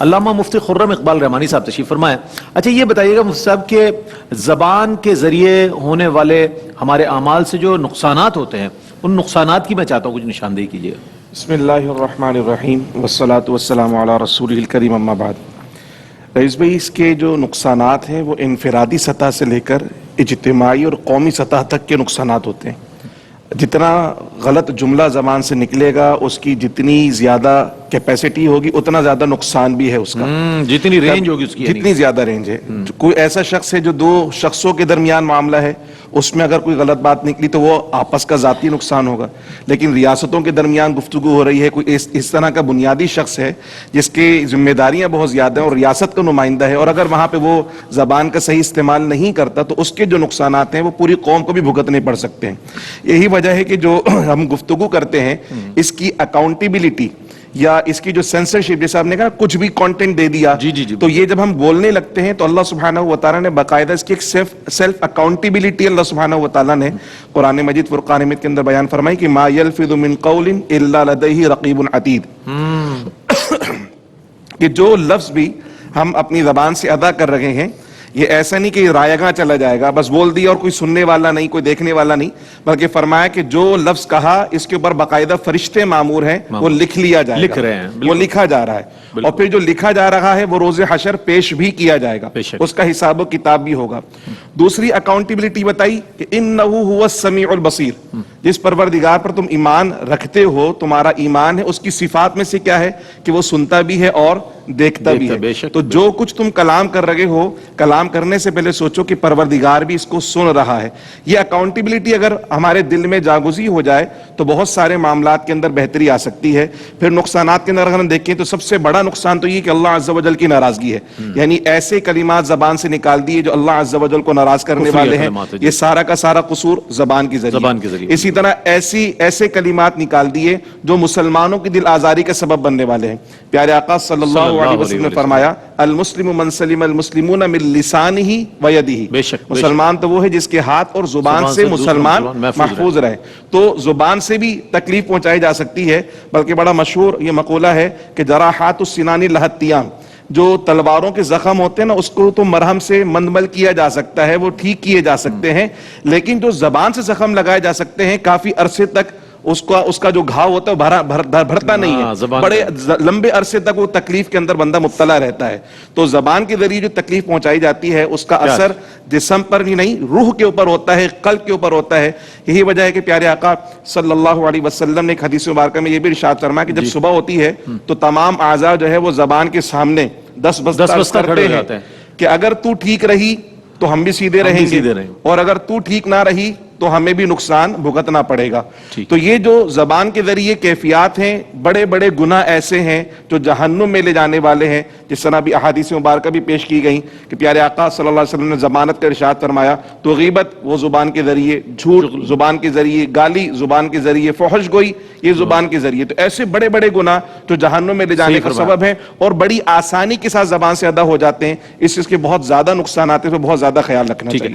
علامہ مفتی خرم اقبال رحمانی صاحب تشریف فرمائے. اچھا یہ بتائیے گا مفتی صاحب کہ زبان کے ذریعے ہونے والے ہمارے اعمال سے جو نقصانات ہوتے ہیں ان نقصانات کی میں چاہتا ہوں کچھ نشاندہی کیجیے. بسم اللہ الرحمن الرحیم والصلاة والسلام علی رسولہ الکریم اما بعد. رئیس بھائی اس کے جو نقصانات ہیں وہ انفرادی سطح سے لے کر اجتماعی اور قومی سطح تک کے نقصانات ہوتے ہیں. جتنا غلط جملہ زبان سے نکلے گا اس کی جتنی زیادہ کیپیسٹی ہوگی اتنا زیادہ نقصان بھی ہے اس کا. جتنی رینج ہوگی اس کی جتنی زیادہ رینج ہے. کوئی ایسا شخص ہے جو دو شخصوں کے درمیان معاملہ ہے اس میں اگر کوئی غلط بات نکلی تو وہ آپس کا ذاتی نقصان ہوگا. لیکن ریاستوں کے درمیان گفتگو ہو رہی ہے, کوئی اس طرح کا بنیادی شخص ہے جس کی ذمہ داریاں بہت زیادہ ہیں اور ریاست کا نمائندہ ہے, اور اگر وہاں پہ وہ زبان کا صحیح استعمال نہیں کرتا تو اس کے جو نقصانات ہیں وہ پوری قوم کو بھی بھگتنے پڑ سکتے ہیں. یہی وجہ ہے کہ جو ہم گفتگو کرتے ہیں اس کی اکاؤنٹیبلٹی یا اس کی جو سینسرشپ, جیسے آپ نے کہا کچھ بھی کانٹینٹ دے دیا تو یہ جب ہم بولنے لگتے ہیں تو اللہ سبحانہ و تعالیٰ نے باقاعدہ اس کی ایک سیلف اکاؤنٹیبلٹی اللہ سبحانہ و تعالیٰ نے قرآن مجید فرقان حمید کے اندر بیان فرمائی کہ ما یلفظ من قول الا لدیہ رقیب عتید, کہ جو لفظ بھی ہم اپنی زبان سے ادا کر رہے ہیں یہ ایسا نہیں کہ رائے گاں چلا جائے گا, بس بول دیا اور کوئی سننے والا نہیں, کوئی دیکھنے والا نہیں, بلکہ فرمایا کہ جو لفظ کہا اس کے اوپر باقاعدہ فرشتے مامور ہیں وہ لکھ لیا جائے گا, لکھ رہے ہیں, وہ لکھا جا رہا ہے, اور پھر جو لکھا جا رہا ہے وہ روز حشر پیش بھی کیا جائے گا, اس کا حساب و کتاب بھی ہوگا. دوسری اکاؤنٹیبلٹی بتائی کہ انہ هو السمیع البصیر, جس پروردگار پر تم ایمان رکھتے ہو تمہارا ایمان ہے, اس کی صفات میں سے کیا ہے کہ وہ سنتا بھی ہے اور دیکھتا بھی ہے. تو جو کچھ تم کلام کر رہے ہو, کلام کرنے سے پہلے سوچو کہ پروردگار بھی اس کو سن رہا ہے. یہ اکاؤنٹیبلٹی اگر ہمارے دل میں جاگزی ہو جائے تو بہت سارے معاملات کے اندر بہتری آ سکتی ہے. پھر نقصانات کے اندر اگر ہم دیکھیں تو سب سے بڑا نقصان تو یہ کہ اللہ عز و جل کی ناراضگی ہے, یعنی ایسے کلمات زبان سے نکال دیے جو اللہ عز و جل کو ناراض کرنے والے ہیں. یہ سارا کا سارا قصور زبان کی ذریعے. اسی طرح ایسے کلمات نکال دیے جو مسلمانوں کی دل آزاری کا سبب بننے والے ہیں. پیارے آقا صلی اللہ علیہ وسلم نے فرمایا المسلم من سلم المسلمون من لسانہ و یدہ, مسلمان تو وہ ہے جس کے ہاتھ اور زبان سے مسلمان محفوظ رہے. تو زبان سے بھی تکلیف پہنچائی جا سکتی ہے, بلکہ بڑا مشہور یہ مقولہ ہے کہ جراحات السنان لہت تیام, جو تلواروں کے زخم ہوتے ہیں نا اس کو تو مرہم سے مندمل کیا جا سکتا ہے, وہ ٹھیک کیے جا سکتے ہیں, لیکن جو زبان سے زخم لگائے جا سکتے ہیں کافی عرصے تک اس کا جو گھاؤ ہوتا ہے بھرتا نہیں ہے, بڑے لمبے عرصے تک وہ تکلیف کے اندر بندہ مبتلا رہتا ہے. تو زبان کے ذریعے جو تکلیف پہنچائی جاتی ہے اس کا اثر جسم پر ہی نہیں روح کے اوپر ہوتا ہے, قلب کے اوپر ہوتا ہے. یہی وجہ ہے کہ پیارے آقا صلی اللہ علیہ وسلم نے ایک حدیث مبارکہ میں یہ بھی ارشاد فرمایا کہ جب صبح ہوتی ہے تو تمام اعضاء جو ہے وہ زبان کے سامنے دس بستہ کرتے ہیں کہ اگر تو ٹھیک رہی تو ہم بھی سیدھے رہیں گے, اور اگر تو ٹھیک نہ رہی تو ہمیں بھی نقصان بھگتنا پڑے گا. تو یہ جو زبان کے ذریعے کیفیات ہیں, بڑے بڑے گناہ ایسے ہیں جو جہنم میں لے جانے والے ہیں, جس طرح بھی احادیث مبارکہ بھی پیش کی گئیں کہ پیارے آقا صلی اللہ علیہ وسلم نے ضمانت کا ارشاد فرمایا تو غیبت وہ زبان کے ذریعے, جھوٹ زبان کے ذریعے, گالی زبان کے ذریعے, فحش گوئی یہ زبان کے ذریعے. تو ایسے بڑے بڑے گناہ جو جہنم میں لے جانے کا سبب ہیں اور بڑی آسانی کے ساتھ زبان سے ادا ہو جاتے ہیں, اس کے بہت زیادہ نقصانات ہیں, تو بہت زیادہ خیال رکھنا چاہیے.